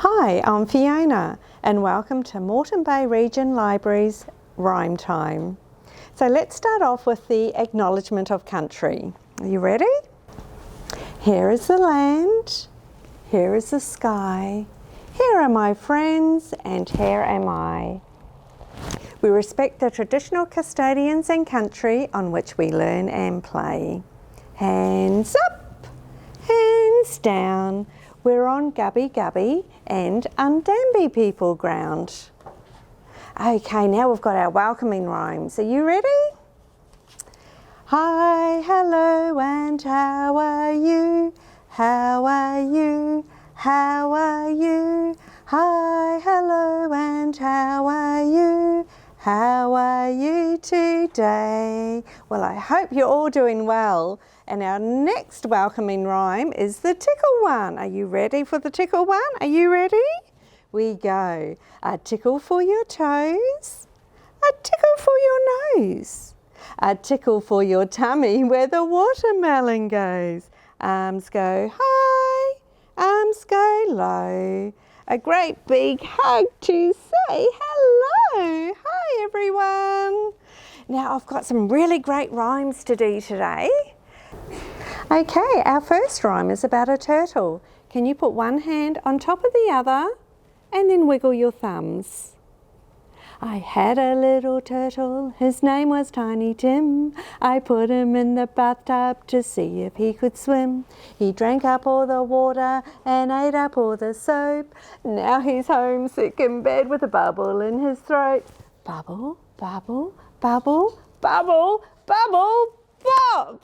Hi, I'm Fiona and welcome to Moreton Bay Region Library's Rhyme Time. So let's start off with the Acknowledgement of Country. Are you ready? Here is the land, here is the sky, here are my friends and here am I. We respect the traditional custodians and country on which we learn and play. Hands up, hands down. We're on Gubby Gubby and Undamby people ground. Okay, now we've got our welcoming rhymes. Are you ready? Hi, hello, and how are you? How are you? How are you? Hi, hello, and how are you? How are you today? Well, I hope you're all doing well. And our next welcoming rhyme is the Tickle One. Are you ready for the Tickle One? Are you ready? We go. A tickle for your toes, a tickle for your nose, a tickle for your tummy where the watermelon goes. Arms go high, arms go low. A great big hug to say hello. Hi everyone. Now I've got some really great rhymes to do today. Okay, our first rhyme is about a turtle. Can you put one hand on top of the other and then wiggle your thumbs? I had a little turtle, his name was Tiny Tim. I put him in the bathtub to see if he could swim. He drank up all the water and ate up all the soap. Now he's homesick in bed with a bubble in his throat. Bubble, bubble, bubble, bubble, bubble, bop!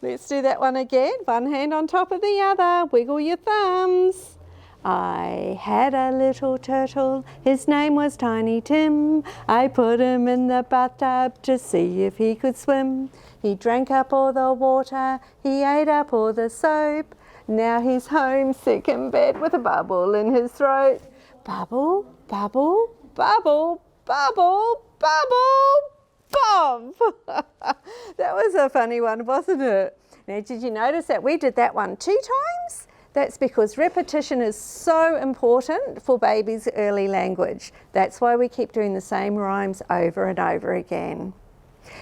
Let's do that one again. One hand on top of the other. Wiggle your thumbs. I had a little turtle. His name was Tiny Tim. I put him in the bathtub to see if he could swim. He drank up all the water. He ate up all the soap. Now he's homesick in bed with a bubble in his throat. Bubble, bubble, bubble, bubble, bubble, Bob! That was a funny one, wasn't it? Now, did you notice that we did that one 2 times? That's because repetition is so important for babies' early language. That's why we keep doing the same rhymes over and over again.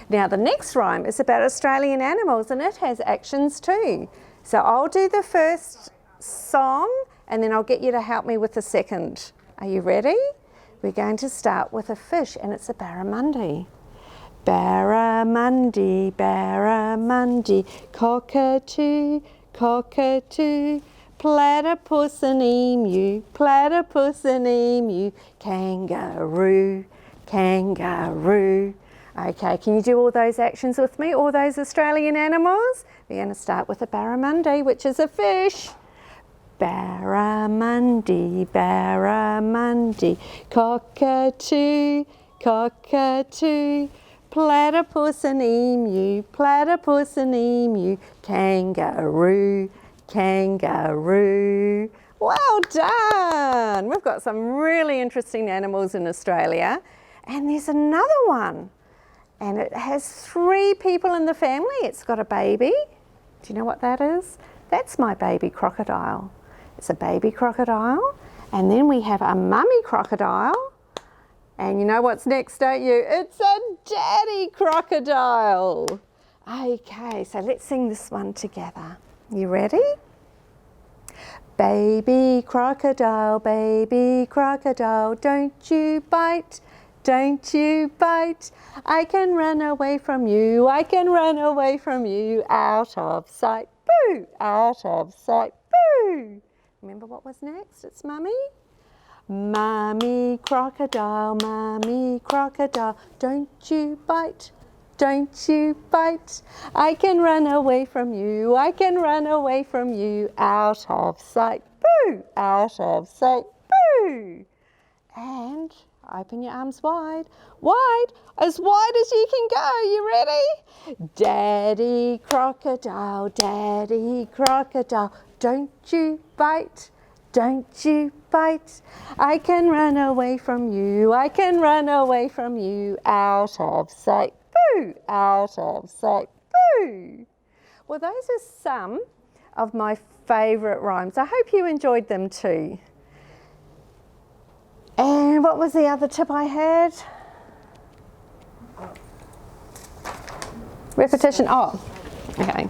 Now, the next rhyme is about Australian animals and it has actions too. So I'll do the first song and then I'll get you to help me with the second. Are you ready? We're going to start with a fish and it's a barramundi. Barramundi, barramundi, cockatoo, cockatoo, platypus and emu, platypus and emu, kangaroo, kangaroo. Okay, can you do all those actions with me, all those Australian animals? We're going to start with a barramundi, which is a fish. Barramundi, barramundi, cockatoo, cockatoo, platypus and emu, platypus and emu, kangaroo, kangaroo. Well done! We've got some really interesting animals in Australia. And there's another one. And it has 3 people in the family. It's got a baby. Do you know what that is? That's my baby crocodile. It's a baby crocodile. And then we have a mummy crocodile. And you know what's next, don't you? It's a daddy crocodile. Okay, so let's sing this one together. You ready? Baby crocodile, don't you bite, don't you bite. I can run away from you, I can run away from you, out of sight, boo, out of sight, boo. Remember what was next? It's mummy. Mummy crocodile, don't you bite, don't you bite. I can run away from you, I can run away from you, out of sight, boo, out of sight, boo. And open your arms wide, wide as you can go. You ready? Daddy crocodile, don't you bite, don't you bite. I can run away from you, I can run away from you, out of sight, boo, out of sight, boo. Well, those are some of my favourite rhymes. I hope you enjoyed them too. And what was the other tip I had? Repetition. Oh, okay.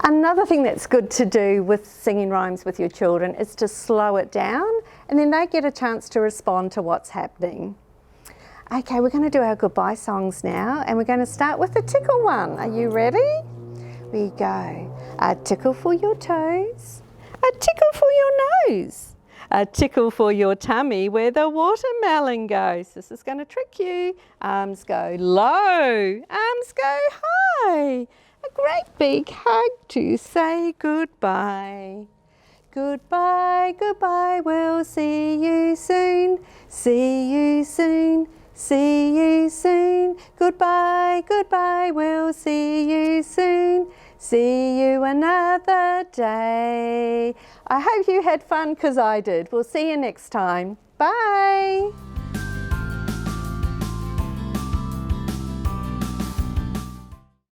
Another thing that's good to do with singing rhymes with your children is to slow it down, and then they get a chance to respond to what's happening. Okay, we're going to do our goodbye songs now, and we're going to start with the Tickle One. Are you ready? We go. A tickle for your toes, a tickle for your nose, a tickle for your tummy where the watermelon goes. This is going to trick you. Arms go low, arms go high. A great big hug to say goodbye. Goodbye, goodbye, we'll see you soon. See you soon, see you soon. Goodbye, goodbye, we'll see you soon. See you another day. I hope you had fun because I did. We'll see you next time. Bye.